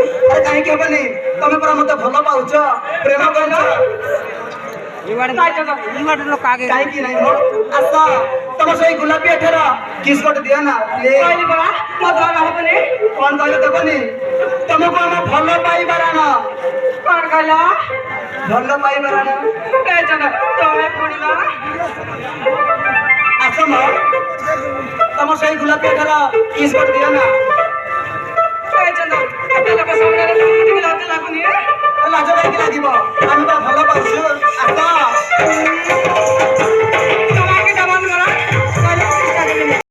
अरे कहीं के बनी तमे पर मते भलो पाउछ प्रेम करछ इवाड़ लोग आगे काहे की नहीं हो आसा तम सही गुलाबी एठरा किस कोट दिया ना ले कहली बड़ा मत गाना होबने कौन कहले देबनी तुमको हम भलो पाई बराना कौन कहला भलो पाई बराना ए जना तमे पुड़ीला आसम तम सही गुलाबी एठरा किस कोट दिया ना ए जना अपने लोग सामने रे तुम लाज लागुनी लाज काहे लागिबो हम तो भलो पाउछु आसा तमाके दबान करा कहले कहले